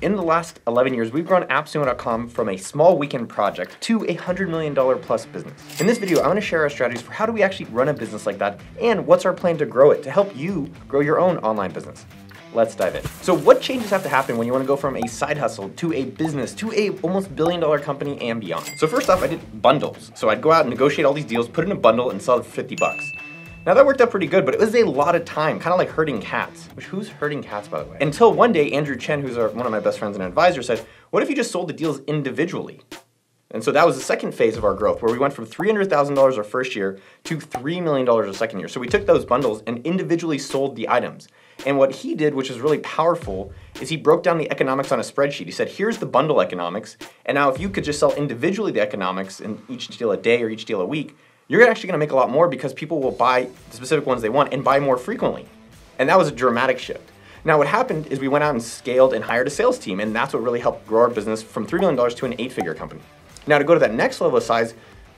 In the last 11 years, we've grown AppSumo.com from a small weekend project to a $100 million plus business. In this video, I want to share our strategies for how do we actually run a business like that and what's our plan to grow it to help you grow your own online business. Let's dive in. So what changes have to happen when you want to go from a side hustle to a business to a almost billion-dollar company and beyond? So first off, I did bundles. So I'd go out and negotiate all these deals, put in a bundle and sell it for 50 bucks. Now that worked out pretty good, but it was a lot of time, kind of like herding cats. Which, who's herding cats, by the way? Until one day, Andrew Chen, who's one of my best friends and advisor, said, what if you just sold the deals individually? And so that was the second phase of our growth, where we went from $300,000 our first year to $3 million our second year. So we took those bundles and individually sold the items. And what he did, which is really powerful, is he broke down the economics on a spreadsheet. He said, here's the bundle economics, and now if you could just sell individually the economics in each deal a day or each deal a week, you're actually gonna make a lot more because people will buy the specific ones they want and buy more frequently. And that was a dramatic shift. Now what happened is we went out and scaled and hired a sales team, and that's what really helped grow our business from $3 million to an 8-figure company. Now to go to that next level of size,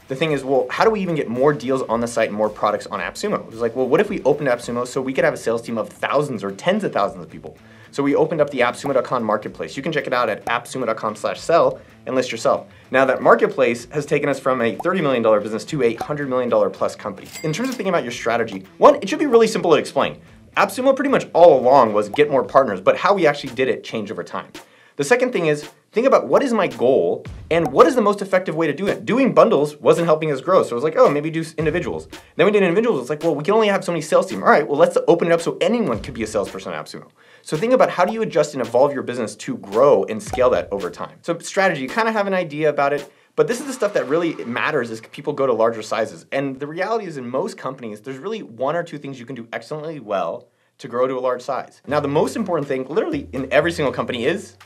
the thing is, well, how do we even get more deals on the site and more products on AppSumo? It was like, well, what if we opened AppSumo so we could have a sales team of thousands or tens of thousands of people? So we opened up the AppSumo.com marketplace. You can check it out at appsumo.com/sell and list yourself. Now that marketplace has taken us from a $30 million business to a $100 million plus company. In terms of thinking about your strategy, one, it should be really simple to explain. AppSumo pretty much all along was get more partners, but how we actually did it changed over time. The second thing is, think about what is my goal and what is the most effective way to do it. Doing bundles wasn't helping us grow, so it was like, oh, maybe do individuals. Then we did individuals, it's like, well, we can only have so many sales team. All right, well, let's open it up so anyone could be a salesperson at AppSumo. So think about how do you adjust and evolve your business to grow and scale that over time. So strategy, you kind of have an idea about it, but this is the stuff that really matters as people go to larger sizes. And the reality is in most companies, there's really one or two things you can do excellently well to grow to a large size. Now, the most important thing, literally in every single company is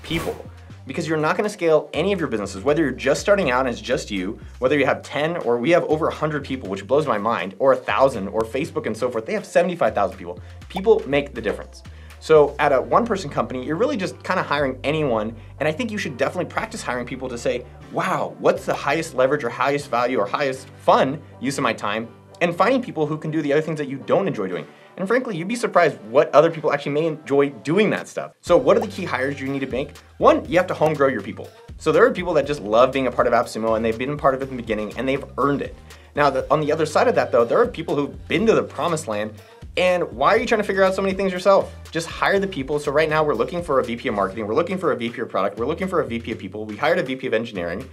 people. Because you're not gonna scale any of your businesses, whether you're just starting out and it's just you, whether you have 10 or we have over 100 people, which blows my mind, or 1,000 or Facebook and so forth, they have 75,000 people. People make the difference. So at a one-person company, you're really just kind of hiring anyone, and I think you should definitely practice hiring people to say, wow, what's the highest leverage or highest value or highest fun use of my time, and finding people who can do the other things that you don't enjoy doing. And frankly, you'd be surprised what other people actually may enjoy doing that stuff. So what are the key hires you need to make? One, you have to home grow your people. So there are people that just love being a part of AppSumo and they've been a part of it in the beginning and they've earned it. Now, on the other side of that though, there are people who've been to the promised land, and why are you trying to figure out so many things yourself? Just hire the people. So right now we're looking for a VP of marketing, we're looking for a VP of product, we're looking for a VP of people, we hired a VP of engineering.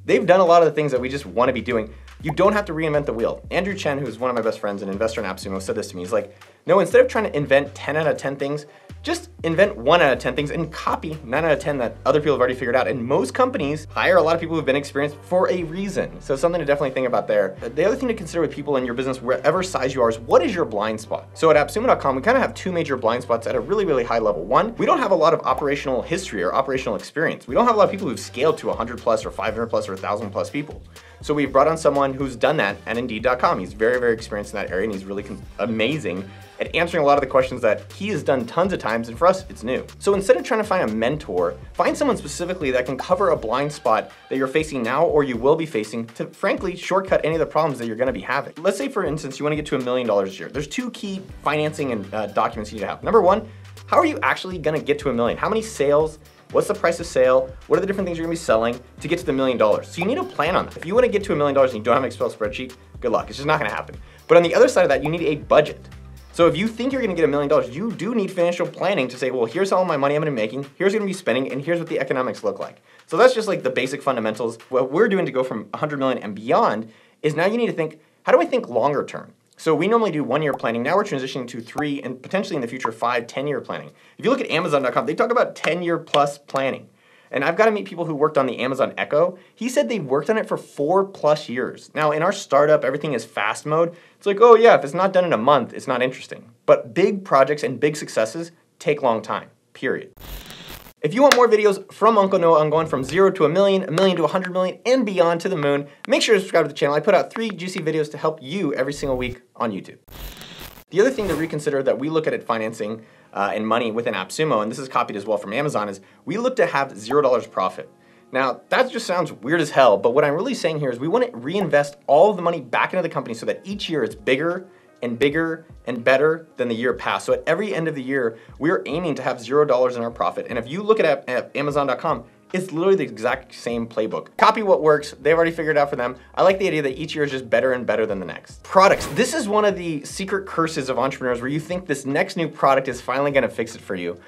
They've done a lot of the things that we just want to be doing. You don't have to reinvent the wheel. Andrew Chen, who's one of my best friends and investor in AppSumo, said this to me. He's like, no, instead of trying to invent 10 out of 10 things, just invent 1 out of 10 things and copy 9 out of 10 that other people have already figured out. And most companies hire a lot of people who've been experienced for a reason. So something to definitely think about there. The other thing to consider with people in your business, wherever size you are, is what is your blind spot? So at AppSumo.com, we kind of have two major blind spots at a really, really high level. One, we don't have a lot of operational history or operational experience. We don't have a lot of people who've scaled to 100 plus or 500 plus or 1,000 plus people. So we've brought on someone who's done that at Indeed.com. He's very, very experienced in that area, and he's really amazing at answering a lot of the questions that he has done tons of times, and for us, it's new. So instead of trying to find a mentor, find someone specifically that can cover a blind spot that you're facing now or you will be facing to, frankly, shortcut any of the problems that you're gonna be having. Let's say, for instance, you wanna get to $1 million this year. There's two key financing and documents you need to have. Number one, how are you actually gonna get to $1 million? How many sales? What's the price of sale? What are the different things you're gonna be selling to get to the $1 million? So you need a plan on that. If you wanna get to $1 million and you don't have an Excel spreadsheet, good luck, it's just not gonna happen. But on the other side of that, you need a budget. So if you think you're gonna get $1 million, you do need financial planning to say, well, here's all my money I'm gonna be making, here's what I'm gonna be spending, and here's what the economics look like. So that's just like the basic fundamentals. What we're doing to go from 100 million and beyond is now you need to think, how do I think longer term? So we normally do 1 year planning. Now we're transitioning to 3 and potentially in the future 5, 10-year planning. If you look at Amazon.com, they talk about 10-year plus planning. And I've got to meet people who worked on the Amazon Echo. He said they worked on it for 4+ years. Now in our startup, everything is fast mode. It's like, oh yeah, if it's not done in a month, it's not interesting. But big projects and big successes take long time, period. If you want more videos from Uncle Noah on going from 0 to $1 million, $1 million to 100 million, and beyond to the moon, make sure to subscribe to the channel. I put out 3 juicy videos to help you every single week on YouTube. The other thing to reconsider that we look at financing and money within AppSumo, and this is copied as well from Amazon, is we look to have $0 profit. Now, that just sounds weird as hell, but what I'm really saying here is we want to reinvest all of the money back into the company so that each year it's bigger and bigger and better than the year past. So at every end of the year, we're aiming to have $0 in our profit. And if you look at Amazon.com, it's literally the exact same playbook. Copy what works. They've already figured it out for them. I like the idea that each year is just better and better than the next. Products. This is one of the secret curses of entrepreneurs where you think this next new product is finally gonna fix it for you.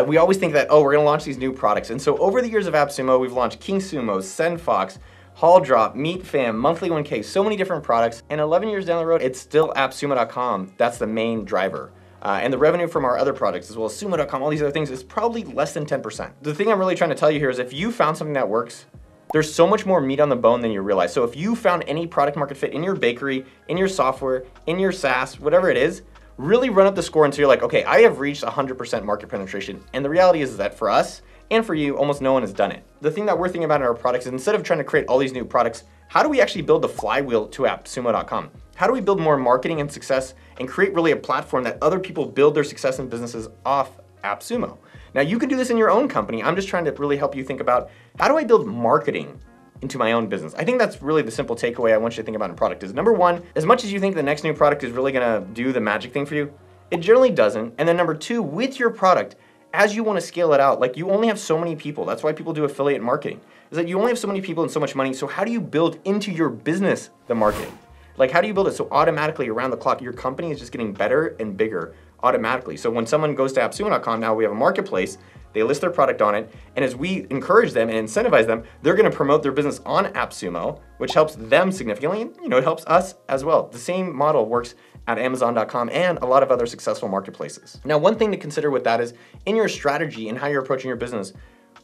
We always think that, oh, we're gonna launch these new products. And so over the years of AppSumo, we've launched King Sumo, SendFox, Haul Drop, Meet Fam, Monthly 1K, so many different products. And 11 years down the road, it's still AppSumo.com. That's the main driver. And the revenue from our other products, as well as Sumo.com, all these other things, is probably less than 10%. The thing I'm really trying to tell you here is if you found something that works, there's so much more meat on the bone than you realize. So if you found any product market fit in your bakery, in your software, in your SaaS, whatever it is, really run up the score until you're like, okay, I have reached 100% market penetration. And the reality is that for us and for you, almost no one has done it. The thing that we're thinking about in our products is instead of trying to create all these new products, how do we actually build the flywheel to AppSumo.com? How do we build more marketing and success and create really a platform that other people build their success in businesses off AppSumo? Now you can do this in your own company. I'm just trying to really help you think about how do I build marketing into my own business? I think that's really the simple takeaway I want you to think about in product is number one, as much as you think the next new product is really gonna do the magic thing for you, it generally doesn't. And then number two, with your product, as you want to scale it out, like you only have so many people. That's why people do affiliate marketing, is that you only have so many people and so much money. So how do you build into your business the marketing? Like how do you build it so automatically around the clock, your company is just getting better and bigger automatically. So when someone goes to AppSumo.com, now we have a marketplace, they list their product on it, and as we encourage them and incentivize them, they're gonna promote their business on AppSumo, which helps them significantly, and it helps us as well. The same model works at Amazon.com and a lot of other successful marketplaces. Now, one thing to consider with that is in your strategy and how you're approaching your business,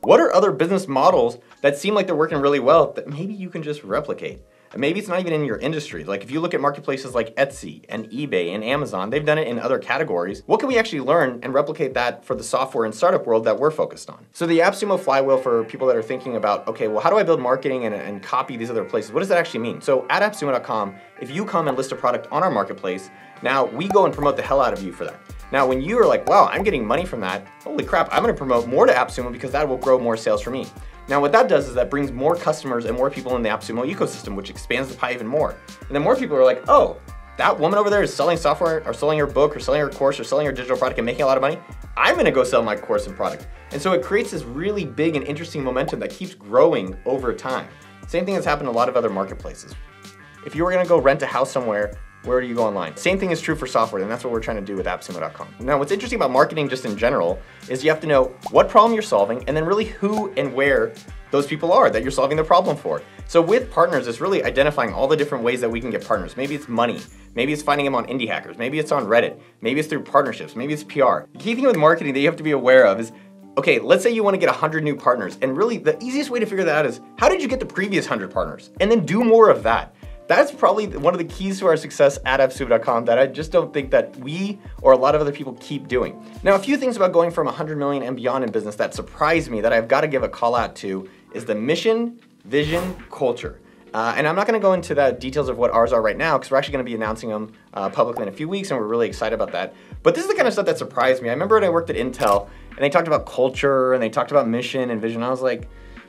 what are other business models that seem like they're working really well that maybe you can just replicate? And maybe it's not even in your industry. Like if you look at marketplaces like Etsy and eBay and Amazon, they've done it in other categories. What can we actually learn and replicate that for the software and startup world that we're focused on? So the AppSumo flywheel for people that are thinking about, okay, well, how do I build marketing and copy these other places? What does that actually mean? So at AppSumo.com, if you come and list a product on our marketplace, now we go and promote the hell out of you for that. Now, when you are like, wow, I'm getting money from that, holy crap, I'm gonna promote more to AppSumo because that will grow more sales for me. Now, what that does is that brings more customers and more people in the AppSumo ecosystem, which expands the pie even more. And then more people are like, oh, that woman over there is selling software or selling her book or selling her course or selling her digital product and making a lot of money. I'm gonna go sell my course and product. And so it creates this really big and interesting momentum that keeps growing over time. Same thing that's happened in a lot of other marketplaces. If you were gonna go rent a house somewhere, where do you go online? Same thing is true for software, and that's what we're trying to do with AppSumo.com. Now, what's interesting about marketing just in general is you have to know what problem you're solving and then really who and where those people are that you're solving the problem for. So with partners, it's really identifying all the different ways that we can get partners. Maybe it's money, maybe it's finding them on indie hackers, maybe it's on Reddit, maybe it's through partnerships, maybe it's PR. The key thing with marketing that you have to be aware of is, okay, let's say you want to get 100 new partners, and really the easiest way to figure that out is, how did you get the previous 100 partners? And then do more of that. That's probably one of the keys to our success at AppSumo.com that I just don't think that we or a lot of other people keep doing. Now, a few things about going from 100 million and beyond in business that surprised me that I've got to give a call out to is the mission, vision, culture. And I'm not gonna go into the details of what ours are right now because we're actually gonna be announcing them publicly in a few weeks and we're really excited about that. But this is the kind of stuff that surprised me. I remember when I worked at Intel and they talked about culture and they talked about mission and vision. I was like,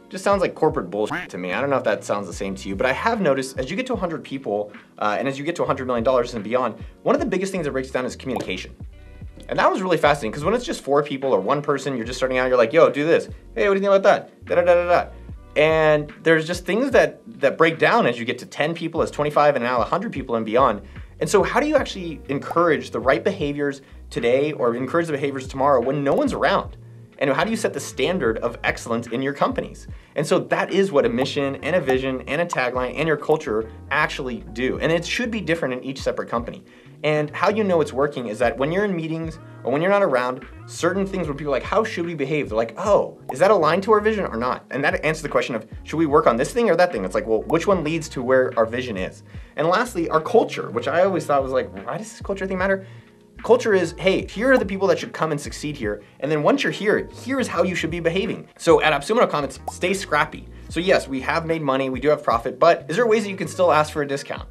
just sounds like corporate bullshit to me. I don't know if that sounds the same to you, but I have noticed as you get to 100 people and as you get to $100 million and beyond, one of the biggest things that breaks down is communication. And that was really fascinating because when it's just 4 people or 1 person, you're just starting out, you're like, yo, do this. Hey, what do you think about that? Da-da-da-da-da. And there's just things that break down as you get to 10 people, as 25, and now 100 people and beyond. And so how do you actually encourage the right behaviors today or encourage the behaviors tomorrow when no one's around? And how do you set the standard of excellence in your companies? And so that is what a mission and a vision and a tagline and your culture actually do. And it should be different in each separate company. And how you know it's working is that when you're in meetings or when you're not around, certain things where people are like, how should we behave? They're like, oh, is that aligned to our vision or not? And that answers the question of, should we work on this thing or that thing? It's like, well, which one leads to where our vision is? And lastly, our culture, which I always thought was like, why does this culture thing matter? Culture is, hey, here are the people that should come and succeed here. And then once you're here, here's how you should be behaving. So at AppSumo.com, it's stay scrappy. So yes, we have made money, we do have profit, but is there ways that you can still ask for a discount?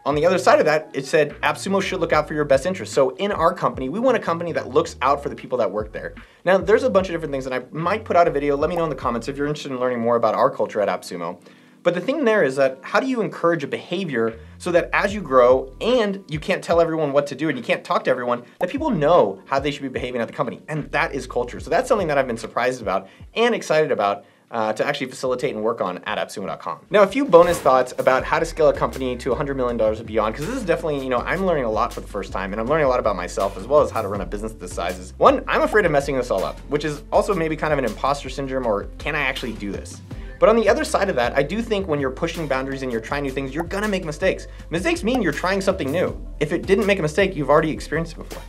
On the other side of that, it said AppSumo should look out for your best interests. So in our company, we want a company that looks out for the people that work there. Now, there's a bunch of different things, and I might put out a video. Let me know in the comments if you're interested in learning more about our culture at AppSumo. But the thing there is that how do you encourage a behavior so that as you grow and you can't tell everyone what to do and you can't talk to everyone, that people know how they should be behaving at the company. And that is culture. So that's something that I've been surprised about and excited about to actually facilitate and work on at AppSumo.com. Now, a few bonus thoughts about how to scale a company to $100 million and beyond, because this is definitely, I'm learning a lot for the first time, and I'm learning a lot about myself as well as how to run a business this size. One, I'm afraid of messing this all up, which is also maybe kind of an imposter syndrome, or can I actually do this? But on the other side of that, I do think when you're pushing boundaries and you're trying new things, you're gonna make mistakes. Mistakes mean you're trying something new. If it didn't make a mistake, you've already experienced it before.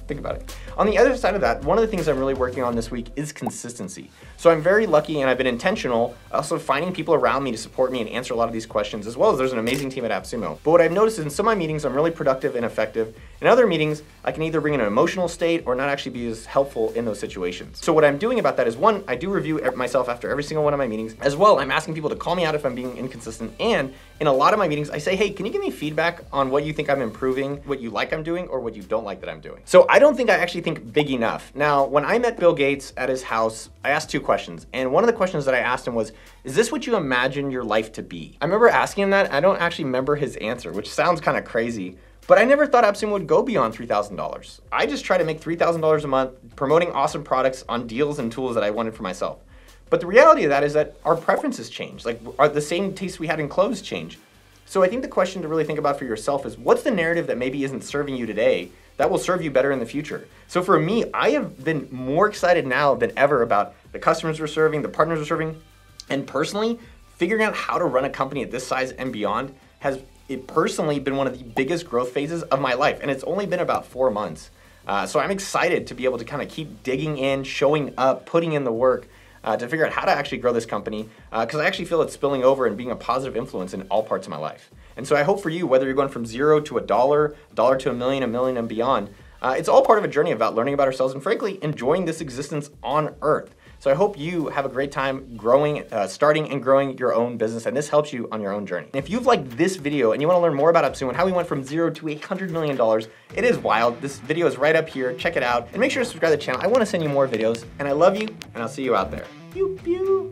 Think about it. On the other side of that, one of the things I'm really working on this week is consistency. So I'm very lucky and I've been intentional also finding people around me to support me and answer a lot of these questions, as well as there's an amazing team at AppSumo. But what I've noticed is in some of my meetings, I'm really productive and effective. In other meetings, I can either bring in an emotional state or not actually be as helpful in those situations. So what I'm doing about that is, one, I do review myself after every single one of my meetings. As well, I'm asking people to call me out if I'm being inconsistent. And in a lot of my meetings, I say, hey, can you give me feedback on what you think I'm improving, what you like I'm doing, or what you don't like that I'm doing? So I don't think I actually think big enough. Now, when I met Bill Gates at his house, I asked two questions. And one of the questions that I asked him was, is this what you imagine your life to be? I remember asking him that. I don't actually remember his answer, which sounds kind of crazy, but I never thought AppSumo would go beyond $3,000. I just try to make $3,000 a month promoting awesome products on deals and tools that I wanted for myself. But the reality of that is that our preferences change. Like, are the same tastes we had in clothes change? So I think the question to really think about for yourself is, what's the narrative that maybe isn't serving you today that will serve you better in the future? So for me, I have been more excited now than ever about the customers we're serving, the partners we're serving, and personally, figuring out how to run a company at this size and beyond has personally been one of the biggest growth phases of my life, and it's only been about 4 months. So I'm excited to be able to kind of keep digging in, showing up, putting in the work, to figure out how to actually grow this company, because I actually feel it's spilling over and being a positive influence in all parts of my life. And so I hope for you, whether you're going from $0 to $1, $1 to $1 million and beyond, it's all part of a journey about learning about ourselves and frankly, enjoying this existence on Earth. So I hope you have a great time growing, starting and growing your own business, and this helps you on your own journey. And if you've liked this video and you want to learn more about AppSumo and how we went from $0 to $100 million, it is wild. This video is right up here. Check it out and make sure to subscribe to the channel. I want to send you more videos, and I love you, and I'll see you out there. Pew, pew.